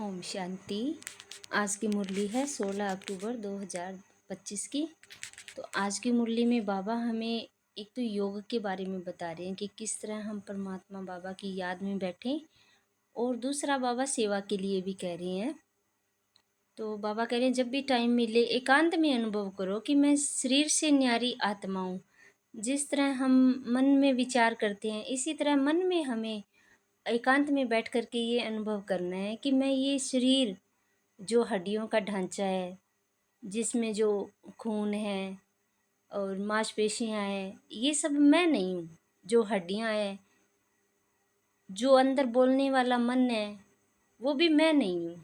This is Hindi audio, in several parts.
ओम शांति। आज की मुरली है 16 अक्टूबर 2025 की। तो आज की मुरली में बाबा हमें एक तो योग के बारे में बता रहे हैं कि किस तरह हम परमात्मा बाबा की याद में बैठें, और दूसरा बाबा सेवा के लिए भी कह रहे हैं। तो बाबा कह रहे हैं जब भी टाइम मिले एकांत में अनुभव करो कि मैं शरीर से न्यारी आत्मा हूँ। जिस तरह हम मन में विचार करते हैं इसी तरह मन में हमें एकांत में बैठ कर के ये अनुभव करना है कि मैं ये शरीर जो हड्डियों का ढांचा है, जिसमें जो खून है और मांसपेशियां हैं, ये सब मैं नहीं हूँ। जो हड्डियां हैं, जो अंदर बोलने वाला मन है, वो भी मैं नहीं हूँ।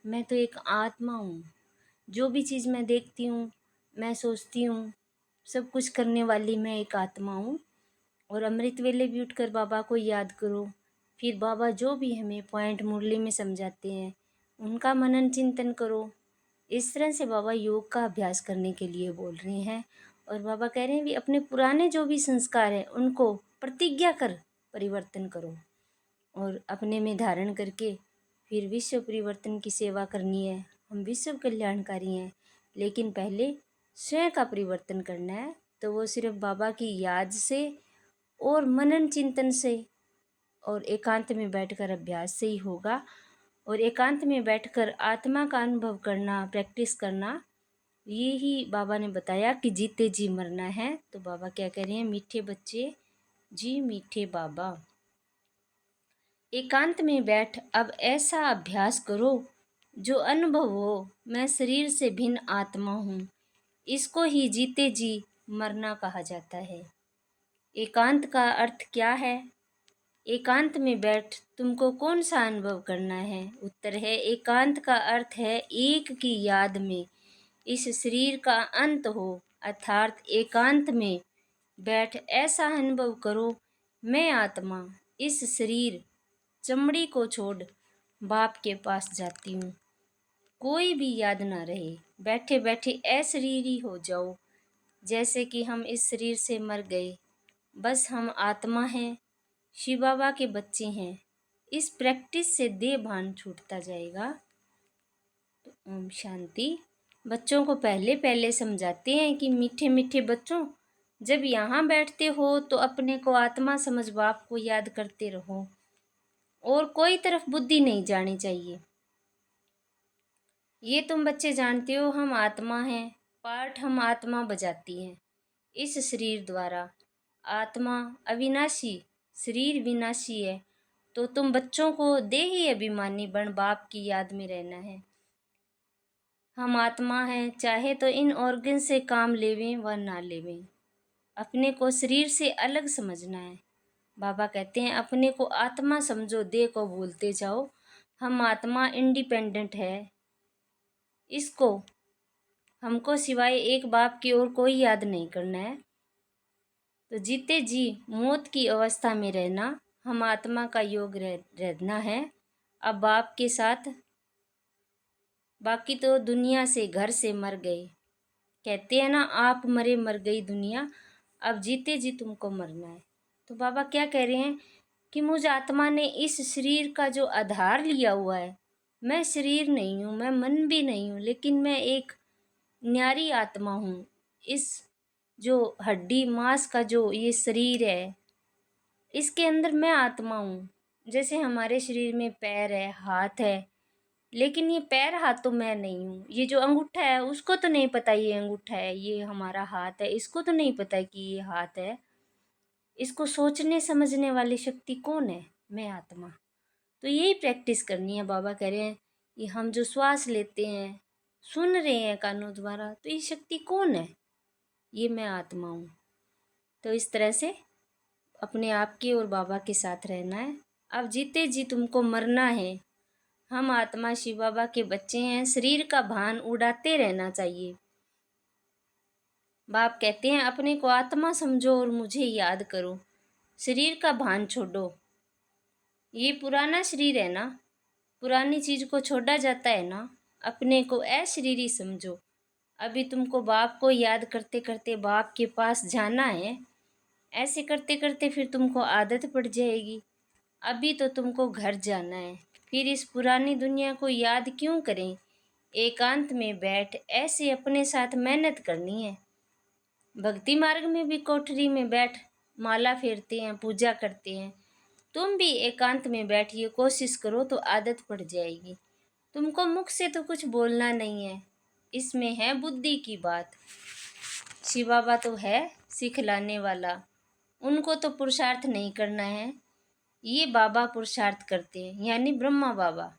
मैं तो एक आत्मा हूँ। जो भी चीज़ मैं देखती हूँ, मैं सोचती हूँ, सब कुछ करने वाली मैं एक आत्मा हूँ। और अमृत वेले भी उठकर बाबा को याद करो। फिर बाबा जो भी हमें पॉइंट मुरली में समझाते हैं उनका मनन चिंतन करो। इस तरह से बाबा योग का अभ्यास करने के लिए बोल रहे हैं। और बाबा कह रहे हैं भी अपने पुराने जो भी संस्कार हैं उनको प्रतिज्ञा कर परिवर्तन करो, और अपने में धारण करके फिर विश्व परिवर्तन की सेवा करनी है। हम विश्व कल्याणकारी हैं, लेकिन पहले स्वयं का परिवर्तन करना है। तो वो सिर्फ बाबा की याद से और मनन चिंतन से और एकांत में बैठकर अभ्यास से ही होगा। और एकांत में बैठकर आत्मा का अनुभव करना, प्रैक्टिस करना, ये ही बाबा ने बताया कि जीते जी मरना है। तो बाबा क्या कह रहे हैं, मीठे बच्चे जी मीठे बाबा, एकांत में बैठ अब ऐसा अभ्यास करो जो अनुभव हो मैं शरीर से भिन्न आत्मा हूँ। इसको ही जीते जी मरना कहा जाता है। एकांत का अर्थ क्या है? एकांत में बैठ तुमको कौन सा अनुभव करना है? उत्तर है एकांत का अर्थ है एक की याद में इस शरीर का अंत हो, अर्थात एकांत में बैठ ऐसा अनुभव करो मैं आत्मा इस शरीर चमड़ी को छोड़ बाप के पास जाती हूँ। कोई भी याद ना रहे, बैठे बैठे अशरीरी हो जाओ, जैसे कि हम इस शरीर से मर गए, बस हम आत्मा हैं, शिव बाबा के बच्चे हैं। इस प्रैक्टिस से देह भान छूटता जाएगा। तो ओम शांति। बच्चों को पहले पहले समझाते हैं कि मीठे मीठे बच्चों, जब यहाँ बैठते हो तो अपने को आत्मा समझ बाप को याद करते रहो, और कोई तरफ बुद्धि नहीं जानी चाहिए। ये तुम बच्चे जानते हो हम आत्मा हैं, पाठ हम आत्मा बजाती हैं इस शरीर द्वारा। आत्मा अविनाशी, शरीर विनाशी है। तो तुम बच्चों को देही अभिमानी बन बाप की याद में रहना है। हम आत्मा हैं, चाहे तो इन ऑर्गन से काम लेवें व ना लेवें, अपने को शरीर से अलग समझना है। बाबा कहते हैं अपने को आत्मा समझो, देह को भूलते जाओ। हम आत्मा इंडिपेंडेंट है। इसको हमको सिवाय एक बाप की और कोई याद नहीं करना है। तो जीते जी मौत की अवस्था में रहना, हम आत्मा का योग रहना है अब बाप के साथ। बाकी तो दुनिया से घर से मर गए, कहते हैं ना आप मरे मर गई दुनिया, अब जीते जी तुमको मरना है। तो बाबा क्या कह रहे हैं कि मुझ आत्मा ने इस शरीर का जो आधार लिया हुआ है, मैं शरीर नहीं हूँ, मैं मन भी नहीं हूँ, लेकिन मैं एक न्यारी आत्मा हूँ। इस जो हड्डी मांस का जो ये शरीर है, इसके अंदर मैं आत्मा हूँ। जैसे हमारे शरीर में पैर है, हाथ है, लेकिन ये पैर हाथ तो मैं नहीं हूँ। ये जो अंगूठा है उसको तो नहीं पता ये अंगूठा है, ये हमारा हाथ है, इसको तो नहीं पता कि ये हाथ है। इसको सोचने समझने वाली शक्ति कौन है? मैं आत्मा। तो यही प्रैक्टिस करनी है। बाबा कह रहे हैं ये हम जो श्वास लेते हैं, सुन रहे हैं कानों द्वारा, तो ये शक्ति कौन है? ये मैं आत्मा हूँ। तो इस तरह से अपने आप के और बाबा के साथ रहना है। अब जीते जी तुमको मरना है। हम आत्मा शिव बाबा के बच्चे हैं, शरीर का भान उड़ाते रहना चाहिए। बाप कहते हैं अपने को आत्मा समझो और मुझे याद करो, शरीर का भान छोड़ो। ये पुराना शरीर है ना, पुरानी चीज को छोड़ा जाता है ना। अपने को अशरीरी समझो। अभी तुमको बाप को याद करते करते बाप के पास जाना है। ऐसे करते करते फिर तुमको आदत पड़ जाएगी। अभी तो तुमको घर जाना है। फिर इस पुरानी दुनिया को याद क्यों करें? एकांत में बैठ ऐसे अपने साथ मेहनत करनी है। भक्ति मार्ग में भी कोठरी में बैठ माला फेरते हैं, पूजा करते हैं। तुम भी एकांत में बैठिए, कोशिश करो तो आदत पड़ जाएगी। तुमको मुख से तो कुछ बोलना नहीं है, इसमें है बुद्धि की बात। शिव बाबा तो है सिखलाने वाला, उनको तो पुरुषार्थ नहीं करना है, ये बाबा पुरुषार्थ करते हैं, यानी ब्रह्मा बाबा।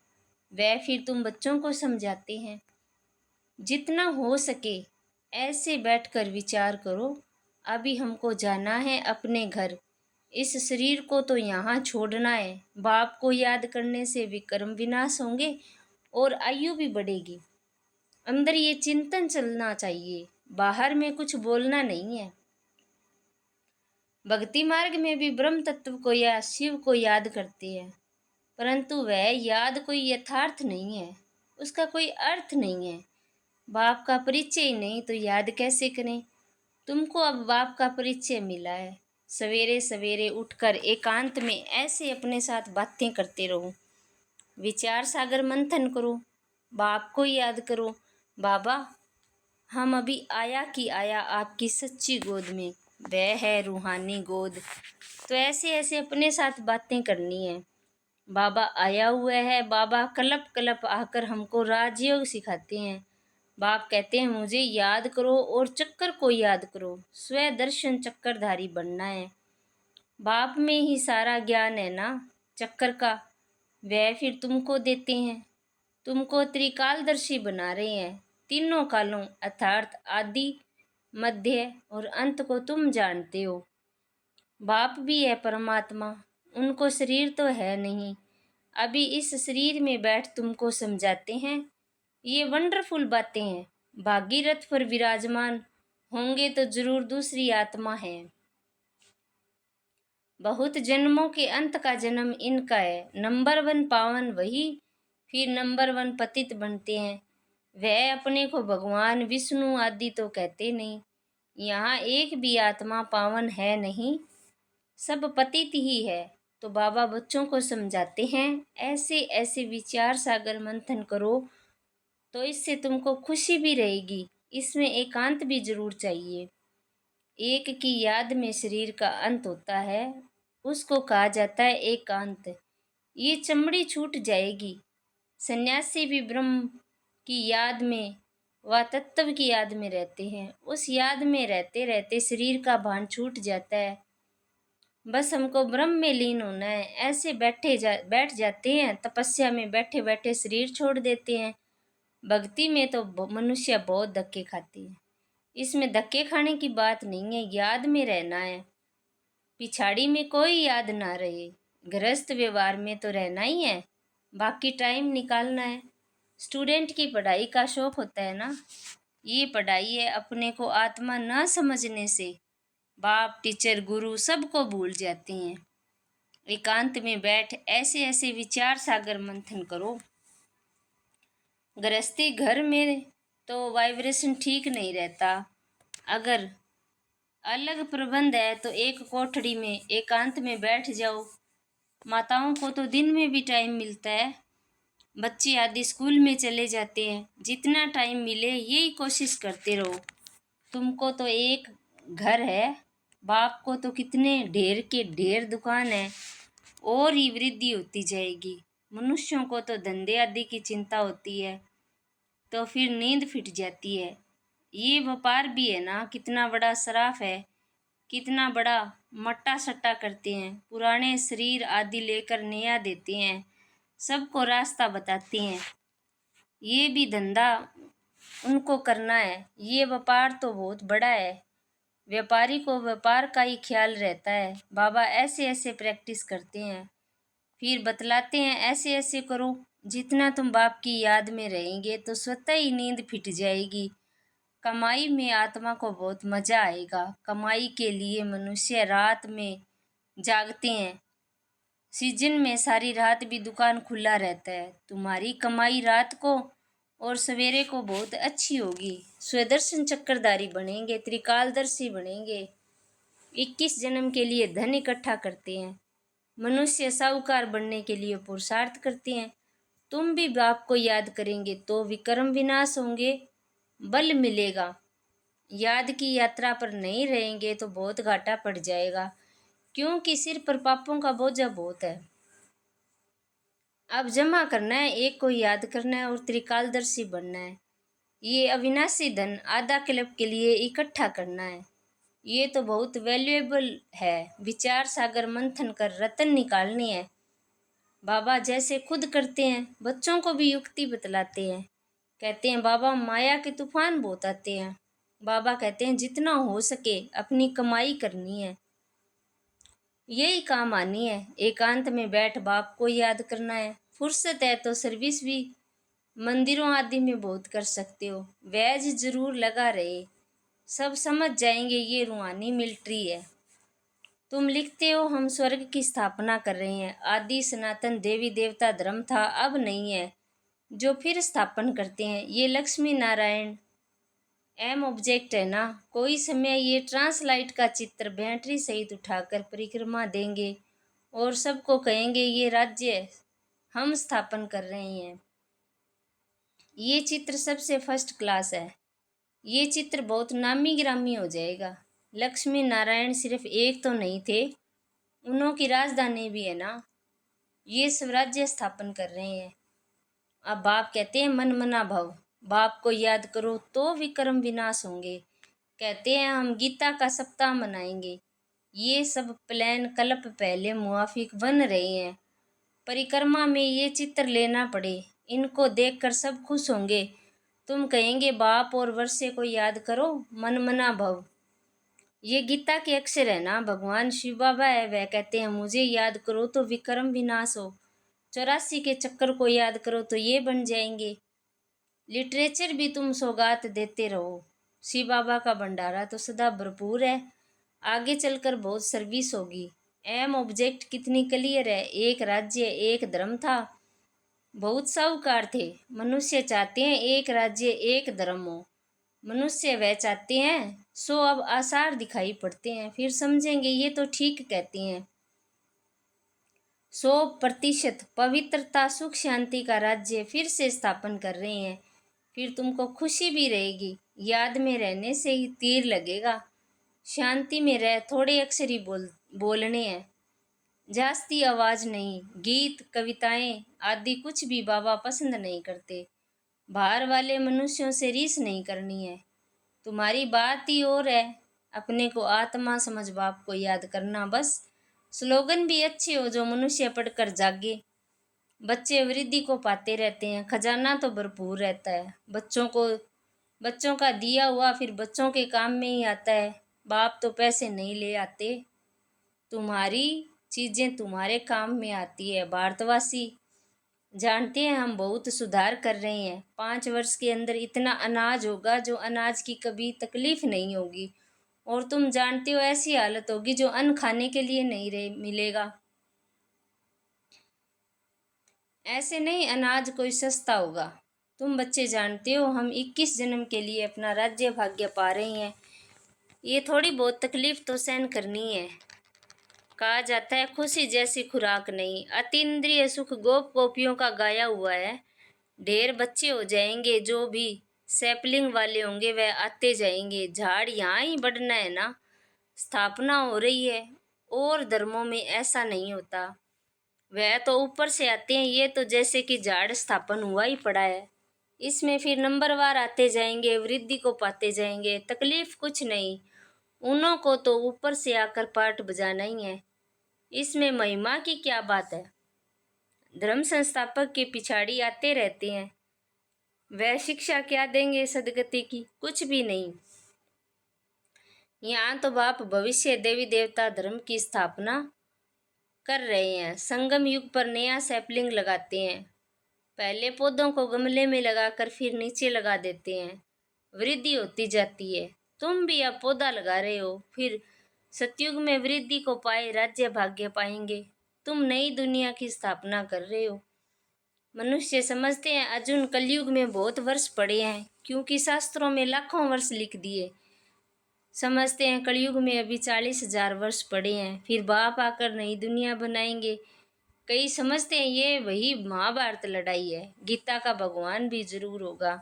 वह फिर तुम बच्चों को समझाते हैं। जितना हो सके ऐसे बैठकर विचार करो। अभी हमको जाना है अपने घर, इस शरीर को तो यहाँ छोड़ना है। बाप को याद करने से विक्रम विनाश होंगे और आयु भी बढ़ेगी। अंदर ये चिंतन चलना चाहिए, बाहर में कुछ बोलना नहीं है। भक्ति मार्ग में भी ब्रह्म तत्व को या शिव को याद करते हैं, परंतु वह याद कोई यथार्थ नहीं है, उसका कोई अर्थ नहीं है। बाप का परिचय ही नहीं तो याद कैसे करें? तुमको अब बाप का परिचय मिला है। सवेरे सवेरे उठकर एकांत में ऐसे अपने साथ बातें करते रहो, विचार सागर मंथन करो, बाप को याद करो। बाबा, हम अभी आया कि आया आपकी सच्ची गोद में, वह है रूहानी गोद। तो ऐसे ऐसे अपने साथ बातें करनी है। बाबा आया हुआ है, बाबा कलप कलप आकर हमको राजयोग सिखाते हैं। बाप कहते हैं मुझे याद करो और चक्कर को याद करो, स्व दर्शन चक्करधारी बनना है। बाप में ही सारा ज्ञान है ना चक्कर का, वह फिर तुमको देते हैं। तुमको त्रिकालदर्शी बना रहे हैं। तीनों कालों अर्थात आदि, मध्य और अंत को तुम जानते हो। बाप भी है परमात्मा, उनको शरीर तो है नहीं। अभी इस शरीर में बैठ तुमको समझाते हैं। ये वंडरफुल बातें हैं। भागीरथ पर विराजमान होंगे तो जरूर दूसरी आत्मा है। बहुत जन्मों के अंत का जन्म इनका है। नंबर 1 पावन वही फिर नंबर 1 पतित बनते हैं। वह अपने को भगवान विष्णु आदि तो कहते नहीं। यहाँ एक भी आत्मा पावन है नहीं, सब पतित ही है। तो बाबा बच्चों को समझाते हैं ऐसे ऐसे विचार सागर मंथन करो, तो इससे तुमको खुशी भी रहेगी। इसमें एकांत भी जरूर चाहिए। एक की याद में शरीर का अंत होता है, उसको कहा जाता है एकांत। ये चमड़ी छूट जाएगी। सन्यासी भी ब्रह्म की याद में व तत्व की याद में रहते हैं। उस याद में रहते रहते शरीर का भान छूट जाता है। बस हमको ब्रह्म में लीन होना है। ऐसे बैठ जाते हैं, तपस्या में बैठे बैठे शरीर छोड़ देते हैं। भक्ति में तो मनुष्य बहुत धक्के खाते हैं। इसमें धक्के खाने की बात नहीं है, याद में रहना है। पिछाड़ी में कोई याद ना रहे। गृहस्थ व्यवहार में तो रहना ही है, बाकी टाइम निकालना है। स्टूडेंट की पढ़ाई का शौक होता है ना, ये पढ़ाई है अपने को आत्मा ना समझने से बाप टीचर गुरु सबको भूल जाते हैं। एकांत में बैठ ऐसे ऐसे विचार सागर मंथन करो। गृहस्थी घर में तो वाइब्रेशन ठीक नहीं रहता। अगर अलग प्रबंध है तो एक कोठड़ी में एकांत में बैठ जाओ। माताओं को तो दिन में भी टाइम मिलता है, बच्चे आदि स्कूल में चले जाते हैं। जितना टाइम मिले यही कोशिश करते रहो। तुमको तो एक घर है, बाप को तो कितने ढेर के ढेर दुकान है, और ही वृद्धि होती जाएगी। मनुष्यों को तो धंधे आदि की चिंता होती है, तो फिर नींद फिट जाती है। ये व्यापार भी है ना, कितना बड़ा सराफ है, कितना बड़ा मट्टा सट्टा करते हैं। पुराने शरीर आदि लेकर नया देते हैं, सबको रास्ता बताते हैं। ये भी धंधा उनको करना है। ये व्यापार तो बहुत बड़ा है, व्यापारी को व्यापार का ही ख्याल रहता है। बाबा ऐसे ऐसे प्रैक्टिस करते हैं, फिर बतलाते हैं ऐसे ऐसे करो। जितना तुम बाप की याद में रहेंगे तो स्वतः ही नींद फिट जाएगी। कमाई में आत्मा को बहुत मजा आएगा। कमाई के लिए मनुष्य रात में जागते हैं, सीजन में सारी रात भी दुकान खुला रहता है। तुम्हारी कमाई रात को और सवेरे को बहुत अच्छी होगी। स्वदर्शन चक्रधारी बनेंगे, त्रिकालदर्शी बनेंगे। 21 जन्म के लिए धन इकट्ठा करते हैं। मनुष्य साहूकार बनने के लिए पुरुषार्थ करते हैं। तुम भी बाप को याद करेंगे तो विक्रम विनाश होंगे, बल मिलेगा। याद की यात्रा पर नहीं रहेंगे तो बहुत घाटा पड़ जाएगा, क्योंकि सिर पर पापों का बोझा बहुत है। अब जमा करना है, एक को याद करना है और त्रिकालदर्शी बनना है। ये अविनाशी धन आधा क्लब के लिए इकट्ठा करना है। ये तो बहुत वैल्यूएबल है। विचार सागर मंथन कर रतन निकालनी है। बाबा जैसे खुद करते हैं, बच्चों को भी युक्ति बतलाते हैं। कहते हैं बाबा माया के तूफान बहुत आते हैं। बाबा कहते हैं जितना हो सके अपनी कमाई करनी है, यही काम आनी है। एकांत में बैठ बाप को याद करना है। फुर्सत है तो सर्विस भी मंदिरों आदि में बहुत कर सकते हो। बैज जरूर लगा रहे, सब समझ जाएंगे ये रूहानी मिलिट्री है। तुम लिखते हो हम स्वर्ग की स्थापना कर रहे हैं। आदि सनातन देवी देवता धर्म था, अब नहीं है, जो फिर स्थापन करते हैं। ये लक्ष्मी नारायण एम ऑब्जेक्ट है ना। कोई समय ये ट्रांसलाइट का चित्र बैटरी सहित उठाकर परिक्रमा देंगे और सबको कहेंगे ये राज्य हम स्थापन कर रहे हैं। ये चित्र सबसे फर्स्ट क्लास है। ये चित्र बहुत नामी गिरामी हो जाएगा। लक्ष्मी नारायण सिर्फ एक तो नहीं थे, उन्हों की राजधानी भी है ना। ये स्वराज्य स्थापन कर रहे हैं। अब बाप कहते हैं मन मना भव, बाप को याद करो तो विक्रम विनाश होंगे। कहते हैं हम गीता का सप्ताह मनाएंगे। ये सब प्लान कल्प पहले मुआफिक बन रहे हैं। परिक्रमा में ये चित्र लेना पड़े, इनको देखकर सब खुश होंगे। तुम कहेंगे बाप और वर्षे को याद करो, मन मना भव। ये गीता के अक्षर है ना। भगवान शिव बाबा है, वह कहते हैं मुझे याद करो तो विक्रम विनाश हो। 84 के चक्कर को याद करो तो ये बन जाएंगे। लिटरेचर भी तुम सौगात देते रहो। शिव बाबा का भंडारा तो सदा भरपूर है, आगे चलकर बहुत सर्विस होगी। एम ऑब्जेक्ट कितनी क्लियर है। एक राज्य एक धर्म था, बहुत साहूकार थे। मनुष्य चाहते हैं एक राज्य एक धर्म हो। मनुष्य वह चाहते हैं, सो अब आसार दिखाई पड़ते हैं। फिर समझेंगे ये तो ठीक कहते हैं। 100% पवित्रता सुख शांति का राज्य फिर से स्थापन कर रहे हैं। फिर तुमको खुशी भी रहेगी। याद में रहने से ही तीर लगेगा। शांति में रह, थोड़े अक्षर ही बोलने हैं, जास्ती आवाज नहीं। गीत कविताएं आदि कुछ भी बाबा पसंद नहीं करते। बाहर वाले मनुष्यों से रीस नहीं करनी है। तुम्हारी बात ही और है, अपने को आत्मा समझ बाप को याद करना बस। स्लोगन भी अच्छे हो जो मनुष्य पढ़कर जागे। बच्चे वृद्धि को पाते रहते हैं, खजाना तो भरपूर रहता है। बच्चों का दिया हुआ फिर बच्चों के काम में ही आता है। बाप तो पैसे नहीं ले आते, तुम्हारी चीजें तुम्हारे काम में आती है। भारतवासी जानते हैं हम बहुत सुधार कर रहे हैं। 5 वर्ष के अंदर इतना अनाज होगा जो अनाज की कभी तकलीफ नहीं होगी। और तुम जानते हो ऐसी हालत होगी जो अन्न खाने के लिए नहीं मिलेगा। ऐसे नहीं अनाज कोई सस्ता होगा। तुम बच्चे जानते हो हम 21 जन्म के लिए अपना राज्य भाग्य पा रहे हैं। ये थोड़ी बहुत तकलीफ तो सहन करनी है। कहा जाता है खुशी जैसी खुराक नहीं। अतीन्द्रिय सुख गोप गोपियों का गाया हुआ है। ढेर बच्चे हो जाएंगे, जो भी सैपलिंग वाले होंगे वह आते जाएंगे। झाड़ यहाँ ही बढ़ना है ना। स्थापना हो रही है और धर्मों में ऐसा नहीं होता, वह तो ऊपर से आते हैं। ये तो जैसे कि झाड़ स्थापन हुआ ही पड़ा है। इसमें फिर नंबरवार आते जाएंगे, वृद्धि को पाते जाएंगे। तकलीफ कुछ नहीं, उन्हों को तो ऊपर से आकर पाठ बजाना ही है। इसमें महिमा की क्या बात है। धर्म संस्थापक के पिछाड़ी आते रहते हैं, वह शिक्षा क्या देंगे सदगति की, कुछ भी नहीं। यहाँ तो बाप भविष्य देवी देवता धर्म की स्थापना कर रहे हैं। संगम युग पर नया सैपलिंग लगाते हैं। पहले पौधों को गमले में लगाकर फिर नीचे लगा देते हैं, वृद्धि होती जाती है। तुम भी अब पौधा लगा रहे हो, फिर सतयुग में वृद्धि को पाए राज्य भाग्य पाएंगे। तुम नई दुनिया की स्थापना कर रहे हो। मनुष्य समझते हैं अर्जुन कलयुग में बहुत वर्ष पड़े हैं, क्योंकि शास्त्रों में लाखों वर्ष लिख दिए। समझते हैं कलयुग में अभी 40,000 वर्ष पड़े हैं, फिर बाप आकर नई दुनिया बनाएंगे। कई समझते हैं ये वही महाभारत लड़ाई है, गीता का भगवान भी जरूर होगा।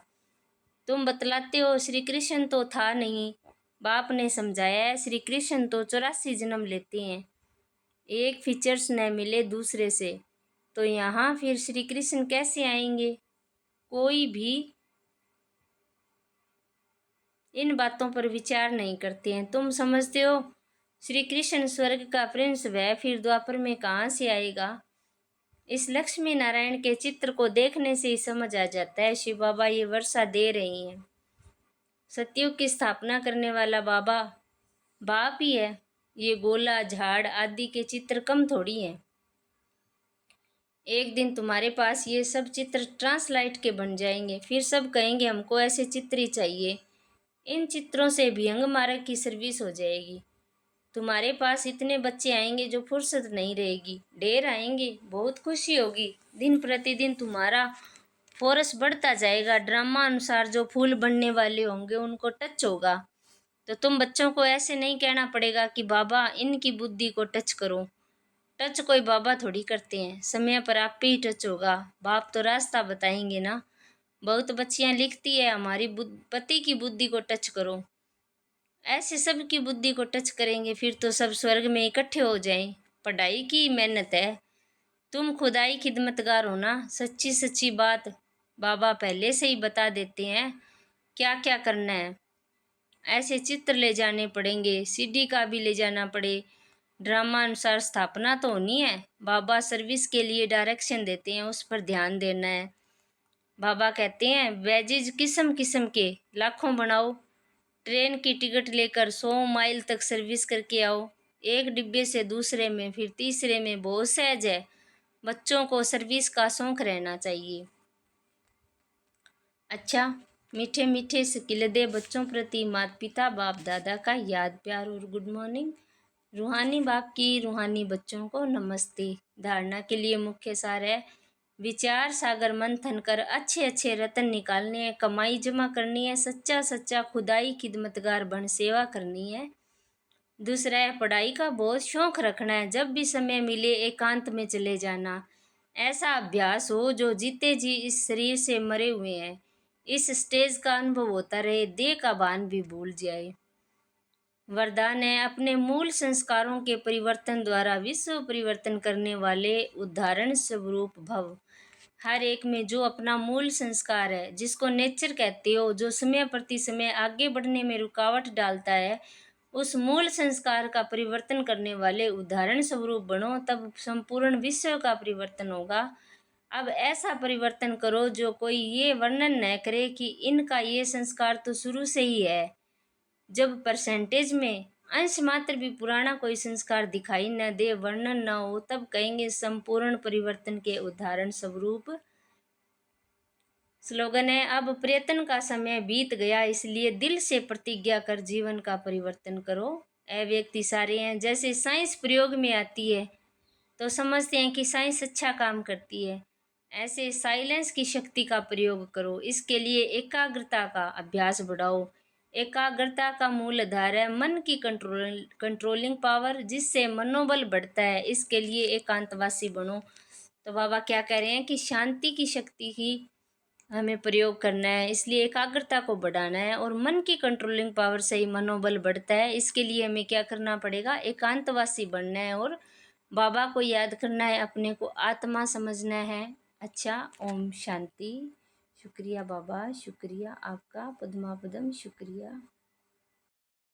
तुम बतलाते हो श्री कृष्ण तो था नहीं। बाप ने समझाया है श्री कृष्ण तो 84 जन्म लेते हैं, एक फीचर्स न मिले दूसरे से, तो यहाँ फिर श्री कृष्ण कैसे आएंगे? कोई भी इन बातों पर विचार नहीं करते हैं। तुम समझते हो श्री कृष्ण स्वर्ग का प्रिंस वह फिर द्वापर में कहाँ से आएगा? इस लक्ष्मी नारायण के चित्र को देखने से ही समझ आ जाता है शिव बाबा ये वर्षा दे रही हैं। सतयुग की स्थापना करने वाला बाबा बाप ही है। ये गोला झाड़ आदि के चित्र कम थोड़ी हैं। एक दिन तुम्हारे पास ये सब चित्र ट्रांसलाइट के बन जाएंगे, फिर सब कहेंगे हमको ऐसे चित्र ही चाहिए। इन चित्रों से भयंग मार्ग की सर्विस हो जाएगी। तुम्हारे पास इतने बच्चे आएंगे जो फुर्सत नहीं रहेगी, ढेर आएंगे, बहुत खुशी होगी। दिन प्रतिदिन तुम्हारा फोर्स बढ़ता जाएगा। ड्रामा अनुसार जो फूल बनने वाले होंगे उनको टच होगा, तो तुम बच्चों को ऐसे नहीं कहना पड़ेगा कि बाबा इनकी बुद्धि को टच करो। टच कोई बाबा थोड़ी करते हैं, समय पर आप पे ही टच होगा। बाप तो रास्ता बताएंगे ना। बहुत बच्चियां लिखती है हमारी पति की बुद्धि को टच करो। ऐसे सब की बुद्धि को टच करेंगे फिर तो सब स्वर्ग में इकट्ठे हो जाएं। पढ़ाई की मेहनत है, तुम खुदाई खिदमतगार हो ना। सच्ची सच्ची बात बाबा पहले से ही बता देते हैं क्या क्या करना है। ऐसे चित्र ले जाने पड़ेंगे, सीडी का भी ले जाना पड़े। ड्रामा अनुसार स्थापना तो होनी है। बाबा सर्विस के लिए डायरेक्शन देते हैं, उस पर ध्यान देना है। बाबा कहते हैं वेजेज किस्म किस्म के लाखों बनाओ, ट्रेन की टिकट लेकर 100 माइल तक सर्विस करके आओ। एक डिब्बे से दूसरे में फिर तीसरे में बहुत सहज है। बच्चों को सर्विस का शौक रहना चाहिए। अच्छा, मीठे मीठे सिकिलदे बच्चों प्रति माता पिता बाप दादा का याद प्यार और गुड मॉर्निंग। रूहानी बाप की रूहानी बच्चों को नमस्ते। धारणा के लिए मुख्य सार है विचार सागर मंथन कर अच्छे अच्छे रतन निकालने हैं, कमाई जमा करनी है, सच्चा सच्चा खुदाई खिदमतगार बन सेवा करनी है। दूसरा है पढ़ाई का बहुत शौक रखना है, जब भी समय मिले एकांत में चले जाना। ऐसा अभ्यास हो जो जीते जी इस शरीर से मरे हुए हैं, इस स्टेज का अनुभव होता रहे, देह का भान भी भूल जाए। वरदान है अपने मूल संस्कारों के परिवर्तन द्वारा विश्व परिवर्तन करने वाले उदाहरण स्वरूप भव। हर एक में जो अपना मूल संस्कार है, जिसको नेचर कहते हो, जो समय प्रति समय आगे बढ़ने में रुकावट डालता है, उस मूल संस्कार का परिवर्तन करने वाले उदाहरण स्वरूप बनो, तब संपूर्ण विश्व का परिवर्तन होगा। अब ऐसा परिवर्तन करो जो कोई ये वर्णन न करे कि इनका ये संस्कार तो शुरू से ही है। जब परसेंटेज में अंश मात्र भी पुराना कोई संस्कार दिखाई न दे, वर्णन न हो, तब कहेंगे संपूर्ण परिवर्तन के उदाहरण स्वरूप। स्लोगन है अब प्रयत्न का समय बीत गया, इसलिए दिल से प्रतिज्ञा कर जीवन का परिवर्तन करो। ए व्यक्ति सारे हैं, जैसे साइंस प्रयोग में आती है तो समझते हैं कि साइंस अच्छा काम करती है, ऐसे साइलेंस की शक्ति का प्रयोग करो। इसके लिए एकाग्रता का अभ्यास बढ़ाओ। एकाग्रता का मूल आधार है मन की कंट्रोलिंग पावर, जिससे मनोबल बढ़ता है। इसके लिए एकांतवासी बनो। तो बाबा क्या कह रहे हैं कि शांति की शक्ति की हमें प्रयोग करना है, इसलिए एकाग्रता को बढ़ाना है और मन की कंट्रोलिंग पावर से ही मनोबल बढ़ता है। इसके लिए हमें क्या करना पड़ेगा? एकांतवासी बनना है और बाबा को याद करना है, अपने को आत्मा समझना है। अच्छा, ओम शांति। शुक्रिया बाबा, शुक्रिया आपका, पद्मा पदम, शुक्रिया।